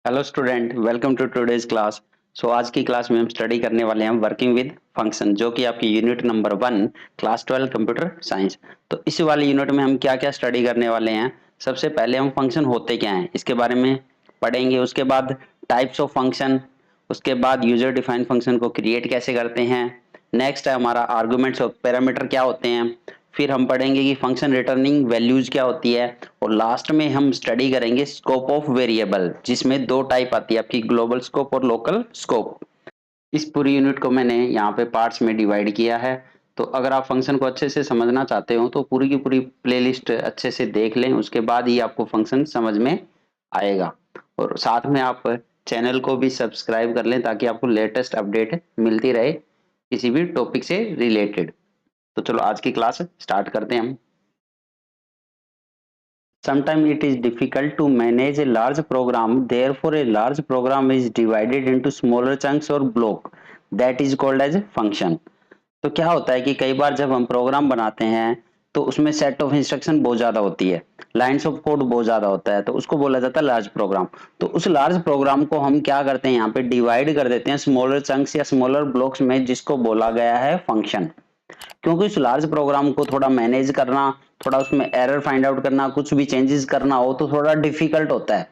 Hello student, welcome to today's class. आज की class में हम स्टडी करने वाले हैं वर्किंग विद फंक्शन, जो कि आपकी unit number 1 class 12 computer science. तो इस वाले यूनिट में हम क्या क्या स्टडी करने वाले हैं। सबसे पहले हम फंक्शन होते क्या हैं इसके बारे में पढ़ेंगे। उसके बाद टाइप्स ऑफ फंक्शन, उसके बाद यूजर डिफाइंड फंक्शन को क्रिएट कैसे करते हैं। नेक्स्ट है हमारा आर्गुमेंट्स और पैरामीटर क्या होते हैं। फिर हम पढ़ेंगे कि फंक्शन रिटर्निंग वैल्यूज क्या होती है। और लास्ट में हम स्टडी करेंगे स्कोप ऑफ वेरिएबल, जिसमें दो टाइप आती है आपकी, ग्लोबल स्कोप और लोकल स्कोप। इस पूरी यूनिट को मैंने यहाँ पे पार्ट्स में डिवाइड किया है। तो अगर आप फंक्शन को अच्छे से समझना चाहते हो तो पूरी की पूरी प्लेलिस्ट अच्छे से देख लें, उसके बाद ही आपको फंक्शन समझ में आएगा। और साथ में आप चैनल को भी सब्सक्राइब कर लें ताकि आपको लेटेस्ट अपडेट मिलती रहे किसी भी टॉपिक से रिलेटेड। तो चलो आज की क्लास स्टार्ट करते हैं हम। Sometimes it is difficult to manage a large program, therefore a large program is divided into smaller chunks or block that is called as function। तो क्या होता है कि कई बार जब हम प्रोग्राम बनाते हैं तो उसमें सेट ऑफ इंस्ट्रक्शन बहुत ज्यादा होती है, लाइंस ऑफ कोड बहुत ज्यादा होता है, तो उसको बोला जाता है लार्ज प्रोग्राम। तो उस लार्ज प्रोग्राम को हम क्या करते हैं, यहाँ पे डिवाइड कर देते हैं स्मॉलर चंक्स या स्मॉलर ब्लॉक्स में, जिसको बोला गया है फंक्शन। क्योंकि उस लार्ज प्रोग्राम को थोड़ा मैनेज करना, थोड़ा उसमें एरर फाइंड आउट करना, कुछ भी चेंजेस करना हो तो थोड़ा डिफिकल्ट होता है।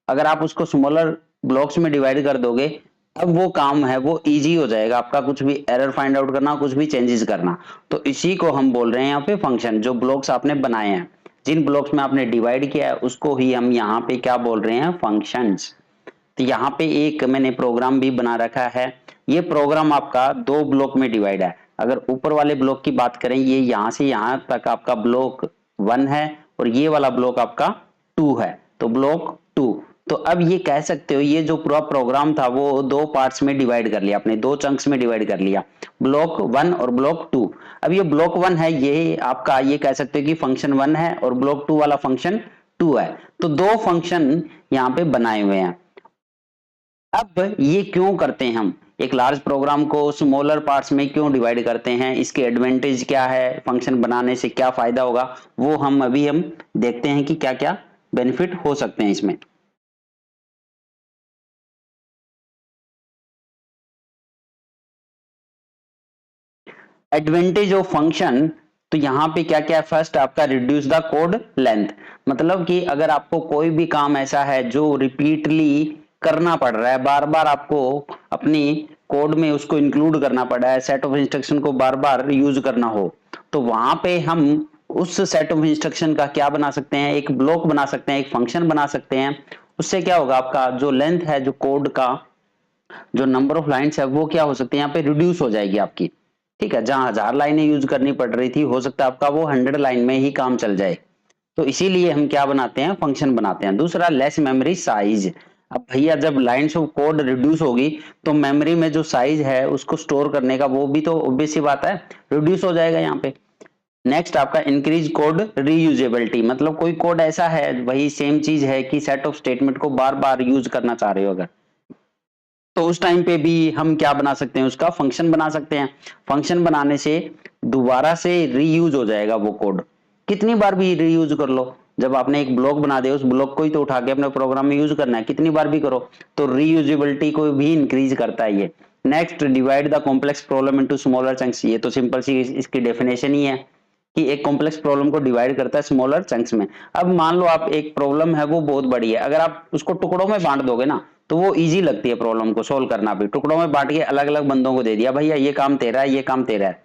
अगर आप उसको स्मॉलर ब्लॉक्स में डिवाइड कर दोगे, अब वो काम है वो इजी हो जाएगा आपका, कुछ भी एरर फाइंड आउट करना, कुछ भी चेंजेस करना। तो इसी को हम बोल रहे हैं यहाँ पे फंक्शन। जो ब्लॉक्स आपने बनाए हैं, जिन ब्लॉक्स में आपने डिवाइड किया है, उसको ही हम यहाँ पे क्या बोल रहे हैं, फंक्शंस। तो यहाँ पे एक मैंने प्रोग्राम भी बना रखा है। ये प्रोग्राम आपका दो ब्लॉक में डिवाइड है। अगर ऊपर वाले ब्लॉक की बात करें, ये यहाँ से यहाँ तक आपका ब्लॉक 1 है और ये वाला ब्लॉक आपका 2 है, तो ब्लॉक 2। तो अब ये कह सकते हो ये जो पूरा प्रोग्राम था वो दो पार्ट्स में डिवाइड कर लिया आपने, दो चंक्स में डिवाइड कर लिया, ब्लॉक 1 और ब्लॉक 2। अब ये ब्लॉक 1 है, ये आपका ये कह सकते हो कि फंक्शन 1 है, और ब्लॉक 2 वाला फंक्शन 2 है। तो दो फंक्शन यहाँ पे बनाए हुए हैं। अब ये क्यों करते हैं हम, एक लार्ज प्रोग्राम को स्मॉलर पार्ट्स में क्यों डिवाइड करते हैं, इसके एडवांटेज क्या है, फंक्शन बनाने से क्या फायदा होगा, वो हम देखते हैं कि क्या क्या बेनिफिट हो सकते हैं इसमें। एडवांटेज ऑफ फंक्शन, तो यहाँ पे क्या क्या है, फर्स्ट आपका रिड्यूस द कोड लेंथ। मतलब कि अगर आपको कोई भी काम ऐसा है जो रिपीटली करना पड़ रहा है, बार बार आपको अपनी कोड में उसको इंक्लूड करना पड़ रहा है, सेट ऑफ इंस्ट्रक्शन को बार बार यूज करना हो, तो वहां पे हम उस सेट ऑफ इंस्ट्रक्शन का क्या बना सकते हैं, एक ब्लॉक बना सकते हैं, एक फंक्शन बना सकते हैं। उससे क्या होगा, आपका जो लेंथ है, जो कोड का जो नंबर ऑफ लाइंस है, वो क्या हो सकती है, यहाँ पे रिड्यूस हो जाएगी आपकी। ठीक है, जहां 1000 लाइनें यूज करनी पड़ रही थी, हो सकता है आपका वो 100 लाइन में ही काम चल जाए। तो इसीलिए हम क्या बनाते हैं, फंक्शन बनाते हैं। दूसरा, लेस मेमोरी साइज। अब भैया जब लाइंस ऑफ कोड रिड्यूस होगी तो मेमोरी में जो साइज है उसको स्टोर करने का, वो भी तो ऑब्वियस सी बात है, रिड्यूस हो जाएगा यहाँ पे। नेक्स्ट आपका इंक्रीज कोड रीयूजेबिलिटी। मतलब कोई कोड ऐसा है, वही सेम चीज है कि सेट ऑफ स्टेटमेंट को बार बार यूज करना चाह रहे हो अगर, तो उस टाइम पे भी हम क्या बना सकते हैं, उसका फंक्शन बना सकते हैं। फंक्शन बनाने से दोबारा से रीयूज हो जाएगा वो कोड, कितनी बार भी रीयूज कर लो। जब आपने एक ब्लॉक बना दिया, उस ब्लॉक को ही तो उठा के अपने प्रोग्राम में यूज करना है, कितनी बार भी करो। तो रीयूजेबिलिटी को भी इंक्रीज करता है ये। Next, divide the complex problem into smaller chunks. ये तो सिंपल सी इसकी डेफिनेशन ही है कि एक कॉम्प्लेक्स प्रॉब्लम को डिवाइड करता है स्मॉलर चंक्स में। अब मान लो आप एक प्रॉब्लम है वो बहुत बड़ी है, अगर आप उसको टुकड़ों में बांट दोगे ना, तो वो इजी लगती है प्रॉब्लम को सोल्व करना भी। टुकड़ों में बांट के अलग अलग बंदों को दे दिया, भैया ये काम तेरा है, ये काम तेरा है,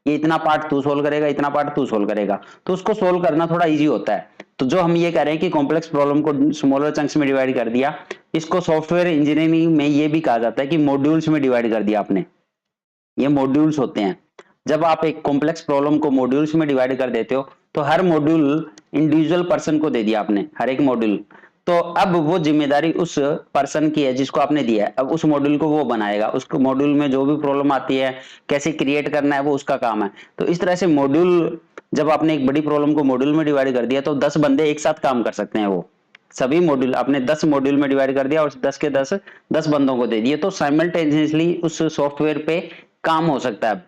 ये इतना पार्ट तू सोल्व करेगा, इतना पार्ट तू सोल्व करेगा, तो उसको सोल्व करना थोड़ा इजी होता है। तो जो हम ये कह रहे हैं कि कॉम्प्लेक्स प्रॉब्लम को स्मॉलर चंक्स में डिवाइड कर दिया, इसको सॉफ्टवेयर इंजीनियरिंग में ये भी कहा जाता है कि मॉड्यूल्स में डिवाइड कर दिया आपने। ये मॉड्यूल्स होते हैं। जब आप एक कॉम्प्लेक्स प्रॉब्लम को मॉड्यूल्स में डिवाइड कर देते हो, तो हर मॉड्यूल इंडिविजुअल पर्सन को दे दिया आपने, हर एक मॉड्यूल। तो अब वो जिम्मेदारी उस पर्सन की है जिसको आपने दिया है। अब उस मॉड्यूल को वो बनाएगा, उसको मॉड्यूल में जो भी प्रॉब्लम आती है, कैसे क्रिएट करना है, वो उसका काम है। तो इस तरह से मॉड्यूल, जब आपने एक बड़ी प्रॉब्लम को मॉड्यूल में डिवाइड कर दिया, तो 10 बंदे एक साथ काम कर सकते हैं। वो सभी मॉड्यूल आपने 10 मॉड्यूल में डिवाइड कर दिया और 10 के 10 10 बंदों को दे दिए, तो साइमल्टेनियसली उस सॉफ्टवेयर पे काम हो सकता है।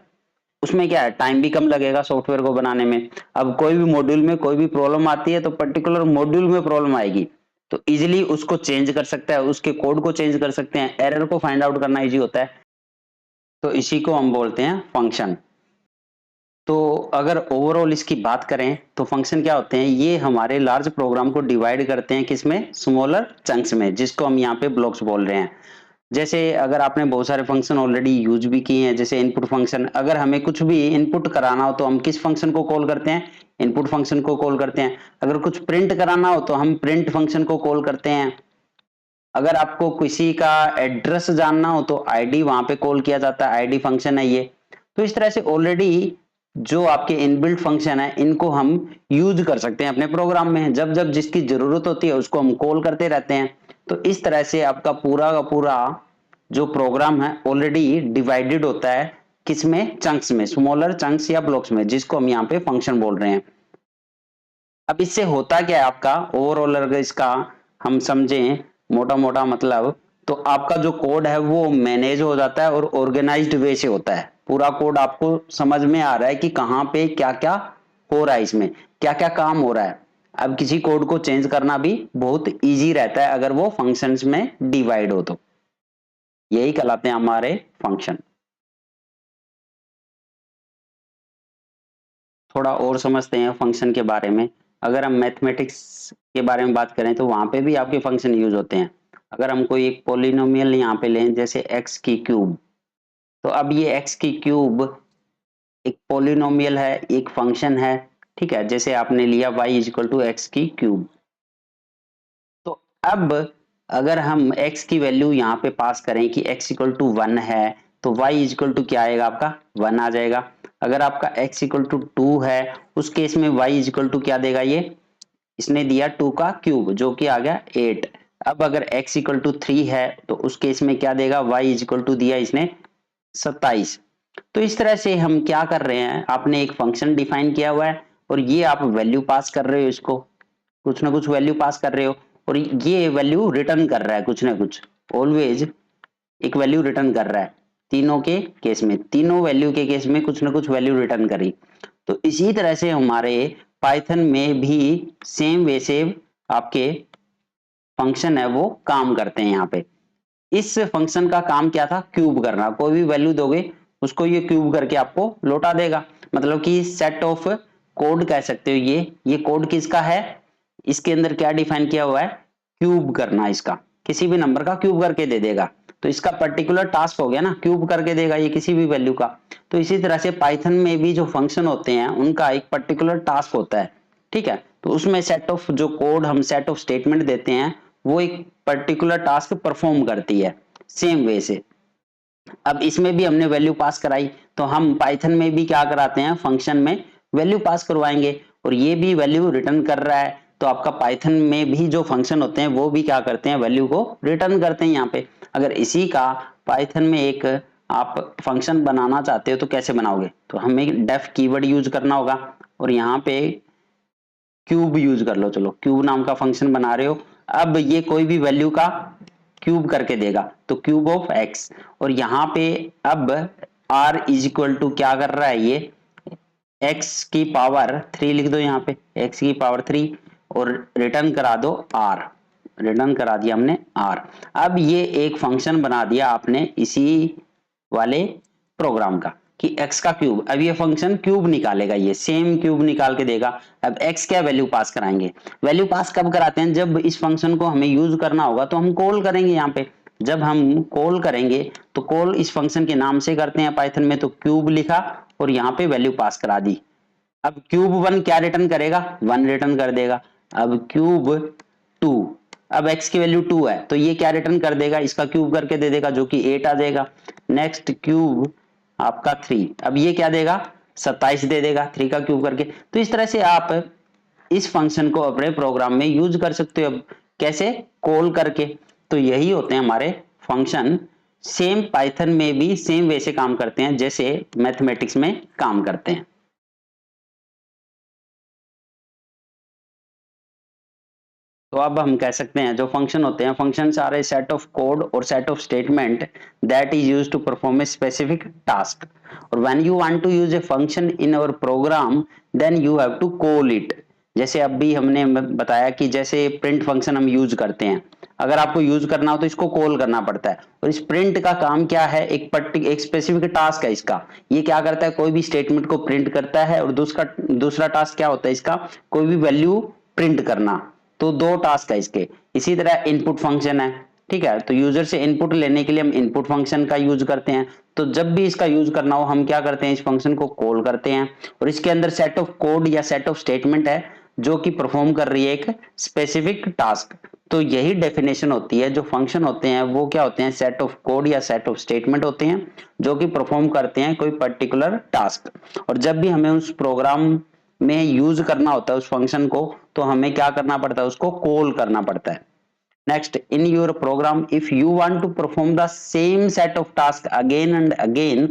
उसमें क्या है, टाइम भी कम लगेगा सॉफ्टवेयर को बनाने में। अब कोई भी मॉड्यूल में कोई भी प्रॉब्लम आती है तो पर्टिकुलर मॉड्यूल में प्रॉब्लम आएगी, तो इजीली उसको चेंज कर सकता है, उसके कोड को चेंज कर सकते हैं, एरर को फाइंड आउट करना इजी होता है। तो इसी को हम बोलते हैं फंक्शन। तो अगर ओवरऑल इसकी बात करें तो फंक्शन क्या होते हैं, ये हमारे लार्ज प्रोग्राम को डिवाइड करते हैं किसमें, स्मॉलर चंक्स में, जिसको हम यहाँ पे ब्लॉक्स बोल रहे हैं। जैसे अगर आपने बहुत सारे फंक्शन ऑलरेडी यूज भी किए हैं, जैसे इनपुट फंक्शन, अगर हमें कुछ भी इनपुट कराना हो तो हम किस फंक्शन को कॉल करते हैं, इनपुट फंक्शन को कॉल करते हैं। अगर कुछ प्रिंट कराना हो तो हम प्रिंट फंक्शन को कॉल करते हैं। अगर आपको किसी का एड्रेस जानना हो तो आईडी वहां पे कॉल किया जाता है, आईडी फंक्शन है ये। तो इस तरह से ऑलरेडी जो आपके इनबिल्ट फंक्शन है इनको हम यूज कर सकते हैं अपने प्रोग्राम में, जब जब जिसकी जरूरत होती है उसको हम कॉल करते रहते हैं। तो इस तरह से आपका पूरा का पूरा जो प्रोग्राम है ऑलरेडी डिवाइडेड होता है किसमें, चंक्स में, स्मॉलर चंक्स या ब्लॉक्स में, जिसको हम यहाँ पे फंक्शन बोल रहे हैं। अब इससे होता क्या है आपका ओवरऑल, अगर इसका हम समझें मोटा मोटा मतलब, तो आपका जो कोड है वो मैनेज हो जाता है और ऑर्गेनाइज्ड वे से होता है। पूरा कोड आपको समझ में आ रहा है कि कहाँ पे क्या क्या हो रहा है, इसमें क्या क्या काम हो रहा है। अब किसी कोड को चेंज करना भी बहुत इजी रहता है अगर वो फंक्शंस में डिवाइड हो तो। यही कहलाते हैं हमारे फंक्शन। थोड़ा और समझते हैं फंक्शन के बारे में। अगर हम मैथमेटिक्स के बारे में बात करें तो वहां पे भी आपके फंक्शन यूज होते हैं। अगर हम कोई एक पोलिनोमियल यहाँ पे लें, जैसे एक्स की क्यूब, तो अब ये एक्स की क्यूब एक पोलिनोमियल है, एक फंक्शन है, ठीक है। जैसे आपने लिया y इक्वल टू एक्स की क्यूब, तो अब अगर हम x की वैल्यू यहाँ पे पास करें कि x इक्वल टू 1 है, तो y इक्वल टू क्या आएगा आपका, 1 आ जाएगा। अगर आपका x इक्वल टू 2 है, उस केस में y इक्वल टू क्या देगा, ये इसने दिया 2 का क्यूब जो कि आ गया 8। अब अगर x इक्वल टू 3 है तो उस केस में क्या देगा, y इक्वल टू दिया इसने 27। तो इस तरह से हम क्या कर रहे हैं, आपने एक फंक्शन डिफाइन किया हुआ है और ये आप वैल्यू पास कर रहे हो, इसको कुछ ना कुछ वैल्यू पास कर रहे हो और ये वैल्यू रिटर्न कर रहा है कुछ ना कुछ, ऑलवेज एक वैल्यू रिटर्न कर रहा है। तीनों के केस में, तीनों वैल्यू के केस में कुछ ना कुछ वैल्यू रिटर्न करी। तो इसी तरह से हमारे पाइथन में भी सेम वे से आपके फंक्शन है वो काम करते हैं। यहाँ पे इस फंक्शन का काम क्या था, क्यूब करना। कोई भी वैल्यू दोगे उसको ये क्यूब करके आपको लौटा देगा। मतलब कि सेट ऑफ कोड कह सकते हो, ये कोड किसका है, इसके अंदर क्या डिफाइन किया हुआ है, क्यूब करना, इसका किसी भी नंबर का क्यूब करके दे देगा। तो इसका पर्टिकुलर टास्क हो गया ना, क्यूब करके देगा ये किसी भी वैल्यू का। तो इसी तरह से पाइथन में भी जो फंक्शन होते हैं उनका एक पर्टिकुलर टास्क होता है, ठीक है। तो उसमें सेट ऑफ जो कोड हम सेट ऑफ स्टेटमेंट देते हैं वो एक पर्टिकुलर टास्क परफॉर्म करती है सेम वे से। अब इसमें भी हमने वैल्यू पास कराई, तो हम पाइथन में भी क्या कराते हैं, फंक्शन में वैल्यू पास करवाएंगे और ये भी वैल्यू रिटर्न कर रहा है। तो आपका पाइथन में भी जो फंक्शन होते हैं वो भी क्या करते हैं, वैल्यू को रिटर्न करते हैं यहाँ पे। अगर इसी का पाइथन में एक आप फंक्शन बनाना चाहते हो तो कैसे बनाओगे, तो हमें डेफ कीवर्ड यूज करना होगा और यहाँ पे क्यूब यूज कर लो। चलो क्यूब नाम का फंक्शन बना रहे हो, अब ये कोई भी वैल्यू का क्यूब करके देगा, तो क्यूब ऑफ एक्स। और यहाँ पे अब r इज इक्वल टू क्या कर रहा है, ये x की पावर 3 लिख दो यहाँ पे, x की पावर 3 और रिटर्न करा दो r। रिटर्न करा दिया हमने r। अब ये एक फंक्शन बना दिया आपने इसी वाले प्रोग्राम का कि x का क्यूब। अब ये फंक्शन क्यूब निकालेगा, ये सेम क्यूब निकाल के देगा। अब x क्या वैल्यू पास कराएंगे, वैल्यू पास कब कराते हैं, जब इस फंक्शन को हमें यूज करना होगा तो हम कॉल करेंगे यहाँ पे। जब हम कॉल करेंगे तो कॉल इस फंक्शन के नाम से करते हैं पाइथन में, तो क्यूब लिखा और यहाँ पे वैल्यू पास करा दी। अब क्यूब 1 क्या रिटर्न करेगा, 1 रिटर्न कर देगा। अब क्यूब 2, अब x की वैल्यू 2 है तो ये क्या रिटर्न कर देगा, इसका क्यूब करके दे देगा जो कि 8 आ जाएगा। नेक्स्ट क्यूब आपका 3, अब ये क्या देगा, 27 दे देगा 3 का क्यूब करके। तो इस तरह से आप इस फंक्शन को अपने प्रोग्राम में यूज कर सकते हो। अब कैसे, कॉल करके। तो यही होते हैं हमारे फंक्शन, सेम पाइथन में भी सेम वे से काम करते हैं जैसे मैथमेटिक्स में काम करते हैं। तो अब हम कह सकते हैं जो फंक्शन होते हैं, functions are a set of code और set of statement that is used to perform a specific task. और when you want to use a function in our program then you have to call it. जैसे अभी हमने बताया कि जैसे print function हम use करते हैं, अगर आपको यूज करना हो तो इसको कॉल करना पड़ता है। और इस प्रिंट का काम क्या है, एक स्पेसिफिक टास्क है इसका। ये क्या करता है, कोई भी स्टेटमेंट को प्रिंट करता है, और दूसरा दूसरा टास्क क्या होता है इसका, कोई भी वैल्यू प्रिंट करना। तो दो टास्क है इसके। इसी तरह इनपुट फंक्शन है, ठीक है। तो यूजर से इनपुट लेने के लिए हम इनपुट फंक्शन का यूज करते हैं। तो जब भी इसका यूज करना हो हम क्या करते हैं, इस फंक्शन को कॉल करते हैं, और इसके अंदर सेट ऑफ कोड या सेट ऑफ स्टेटमेंट है जो कि परफॉर्म कर रही है एक स्पेसिफिक टास्क। तो यही डेफिनेशन होती है, जो फंक्शन होते हैं वो क्या होते हैं, सेट ऑफ कोड या सेट ऑफ स्टेटमेंट होते हैं जो कि परफॉर्म करते हैं कोई पर्टिकुलर टास्क। और जब भी हमें उस प्रोग्राम में यूज करना होता है उस फंक्शन को, तो हमें क्या करना पड़ता है, उसको कॉल करना पड़ता है। Next, in your program, if you want to perform the same set of tasks again and again,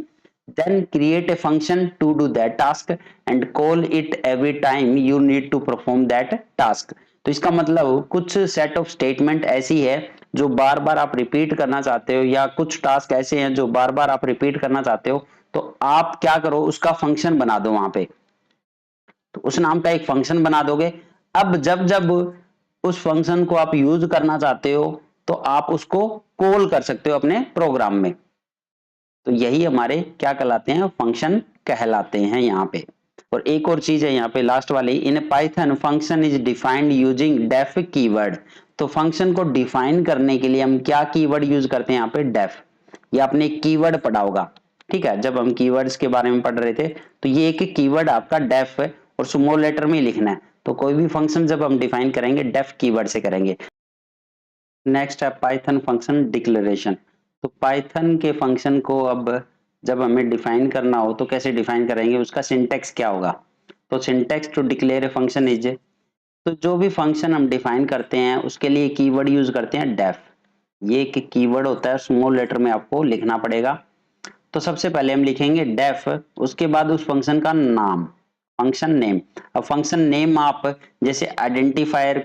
then create a function to do that task and call it every time you need to perform that task. तो इसका मतलब कुछ set of statement ऐसी है जो बार बार आप repeat करना चाहते हो, या कुछ टास्क ऐसे हैं जो बार बार आप रिपीट करना चाहते हो, तो आप क्या करो, उसका फंक्शन बना दो वहां पे। तो उस नाम का एक फंक्शन बना दोगे। अब जब जब उस फंक्शन को आप यूज करना चाहते हो तो आप उसको कॉल कर सकते हो अपने प्रोग्राम में। तो यही हमारे क्या कहलाते हैं, फंक्शन कहलाते हैं यहाँ पे। और एक और चीज है यहाँ पे लास्ट वाली, in Python function is defined using def keyword. तो फंक्शन को डिफाइन करने के लिए हम क्या कीवर्ड यूज करते हैं यहाँ पे, डेफ। ये आपने कीवर्ड पढ़ा होगा, ठीक है, जब हम कीवर्ड्स के बारे में पढ़ रहे थे। तो ये एक कीवर्ड आपका डेफ है, और स्मॉल लेटर में ही लिखना है। तो कोई भी फंक्शन जब हम डिफाइन करेंगे डेफ कीवर्ड से करेंगे। नेक्स्ट है पाइथन फंक्शन डिक्लेरेशन। तो पाइथन के फंक्शन को अब जब हमें डिफाइन करना हो तो कैसे डिफाइन करेंगे, उसका सिंटेक्स क्या होगा। तो syntax to declare a function is, तो जो भी फंक्शन हम डिफाइन करते हैं उसके लिए कीवर्ड यूज करते हैं डेफ। ये एक कीवर्ड होता है, स्मॉल लेटर में आपको लिखना पड़ेगा। तो सबसे पहले हम लिखेंगे डेफ, उसके बाद उस फंक्शन का नाम, फंक्शन नेम। अब फंक्शन नेम आप जैसे आइडेंटिफायर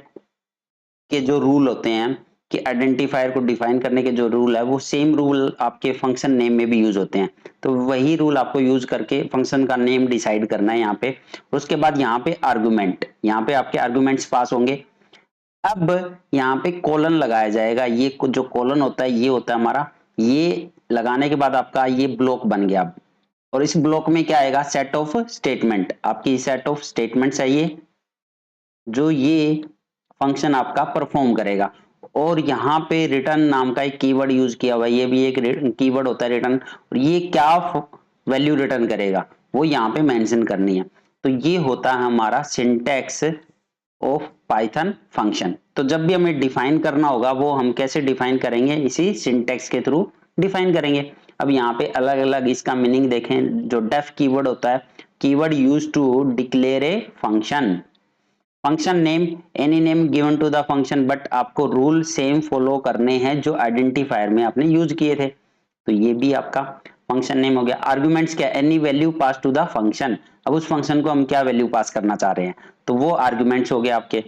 के जो रूल होते हैं, कि आइडेंटिफायर को डिफाइन करने के जो रूल है वो सेम रूल आपके फंक्शन नेम में भी यूज होते हैं। तो वही रूल आपको यूज करके फंक्शन का नेम डिसाइड करना है यहाँ पे। उसके बाद यहाँ पे आर्गुमेंट, यहाँ पे आपके आर्गुमेंट्स पास होंगे। अब यहाँ पे कोलन लगाया जाएगा, ये जो कोलन होता है ये होता है हमारा, ये लगाने के बाद आपका ये ब्लॉक बन गया। और इस ब्लॉक में क्या आएगा, सेट ऑफ स्टेटमेंट, आपकी सेट ऑफ स्टेटमेंट्स है ये, जो ये फंक्शन आपका परफॉर्म करेगा। और यहाँ पे रिटर्न नाम का एक कीवर्ड यूज किया हुआ है, ये भी एक कीवर्ड होता है रिटर्न। और ये क्या वैल्यू रिटर्न करेगा वो यहाँ पे मेंशन करनी है। तो ये होता है हमारा सिंटैक्स ऑफ पाइथन फंक्शन। तो जब भी हमें डिफाइन करना होगा वो हम कैसे डिफाइन करेंगे, इसी सिंटैक्स के थ्रू डिफाइन करेंगे। अब यहाँ पे अलग अलग इसका मीनिंग देखें। जो डेफ कीवर्ड होता है, keyword use to declare a function, function name any name given to the function, but आपको रूल सेम फॉलो करने हैं जो आइडेंटिफायर में आपने यूज किए थे। तो ये भी आपका फंक्शन नेम हो गया। आर्गुमेंट्स क्या, any value pass to the function. अब उस फंक्शन को हम क्या वैल्यू पास करना चाह रहे हैं, तो वो आर्गुमेंट्स हो गए आपके।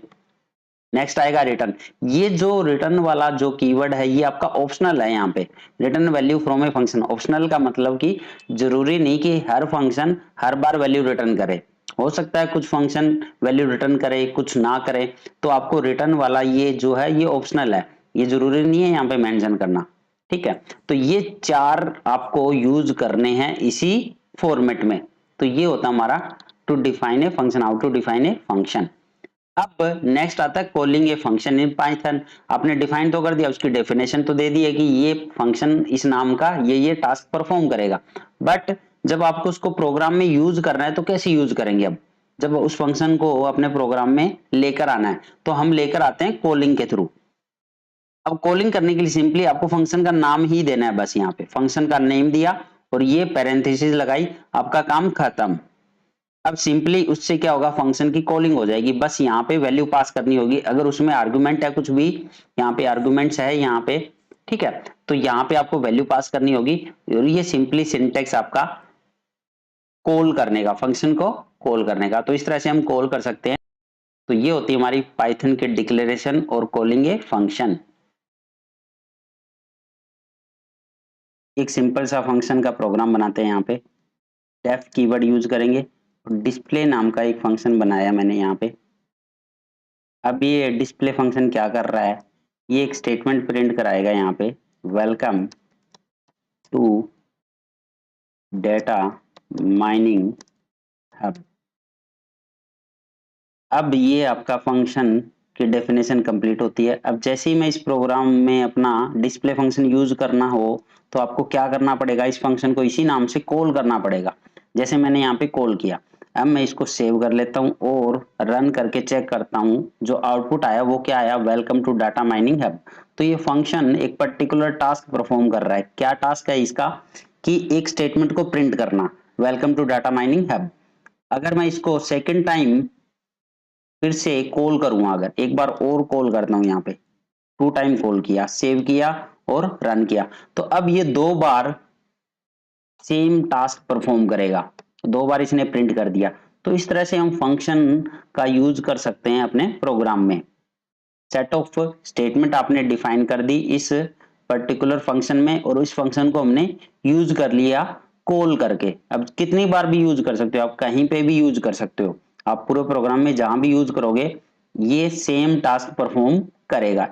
नेक्स्ट आएगा रिटर्न। ये जो रिटर्न वाला जो कीवर्ड है ये आपका ऑप्शनल है। यहाँ पे return value from a function, optional का मतलब कि जरूरी नहीं कि हर फंक्शन हर बार वैल्यू रिटर्न करे। हो सकता है कुछ फंक्शन वैल्यू रिटर्न करे कुछ ना करे। तो आपको रिटर्न वाला ये जो है ये ऑप्शनल है, ये जरूरी नहीं है यहाँ पे मेंशन करना, ठीक है। तो ये चार आपको यूज करने हैं इसी फॉर्मेट में। तो ये होता हमारा to define a function, how to define a function. अब नेक्स्ट आता है calling a function in Python. आपने डिफाइन तो कर दिया, उसकी डेफिनेशन तो दे दी है कि ये फंक्शन इस नाम का ये टास्क परफॉर्म करेगा। बट जब आपको उसको प्रोग्राम में यूज करना है तो कैसे यूज करेंगे। अब जब उस फंक्शन को अपने प्रोग्राम में लेकर आना है तो हम लेकर आते हैं कॉलिंग के थ्रू। अब कॉलिंग करने के लिए सिंपली आपको फंक्शन का नाम ही देना है, बस यहाँ पे फंक्शन का नेम दिया और ये पैरेंथेसिस लगाई, आपका काम खत्म। अब सिंपली उससे क्या होगा, फंक्शन की कॉलिंग हो जाएगी। बस यहाँ पे वैल्यू पास करनी होगी, अगर उसमें आर्गुमेंट है कुछ भी, यहाँ पे आर्गुमेंट्स है यहाँ पे, ठीक है। तो यहाँ पे आपको वैल्यू पास करनी होगी। और ये सिंपली सिंटेक्स आपका कॉल करने का, फंक्शन को कॉल करने का। तो इस तरह से हम कॉल कर सकते हैं। तो ये होती है हमारी पाइथन के डिक्लेरेशन और कॉलिंग ए फंक्शन। एक सिंपल सा फंक्शन का प्रोग्राम बनाते हैं यहाँ पे। डेफ कीवर्ड यूज करेंगे। डिस्प्ले नाम का एक फंक्शन बनाया मैंने यहाँ पे। अब ये डिस्प्ले फंक्शन क्या कर रहा है, ये एक स्टेटमेंट प्रिंट कराएगा यहाँ पे, welcome to data mining hub. अब ये आपका फंक्शन की डेफिनेशन कंप्लीट होती है। अब जैसे ही मैं इस प्रोग्राम में अपना डिस्प्ले फंक्शन यूज करना हो तो आपको क्या करना पड़ेगा, इस फंक्शन को इसी नाम से कॉल करना पड़ेगा, जैसे मैंने यहाँ पे कॉल किया। अब मैं इसको सेव कर लेता हूँ और रन करके चेक करता हूँ, जो आउटपुट आया वो क्या आया, welcome to data mining hub. तो ये फंक्शन एक पर्टिकुलर टास्क परफॉर्म कर रहा है। क्या टास्क है इसका, कि एक स्टेटमेंट को प्रिंट करना, welcome to data mining hub. अगर मैं इसको सेकेंड टाइम फिर से कॉल करूंगा, अगर एक बार और कॉल करता हूं, यहाँ पे 2 टाइम कॉल किया, सेव किया और रन किया, तो अब ये 2 बार सेम टास्क परफॉर्म करेगा, 2 बार इसने प्रिंट कर दिया। तो इस तरह से हम फंक्शन का यूज कर सकते हैं अपने प्रोग्राम में। सेट ऑफ स्टेटमेंट आपने डिफाइन कर दी इस पर्टिकुलर फंक्शन में, और इस फंक्शन को हमने यूज कर लिया कॉल करके। अब कितनी बार भी यूज कर सकते हो, आप कहीं पे भी यूज कर सकते हो, आप पूरे प्रोग्राम में जहां भी यूज करोगे ये सेम टास्क परफॉर्म करेगा।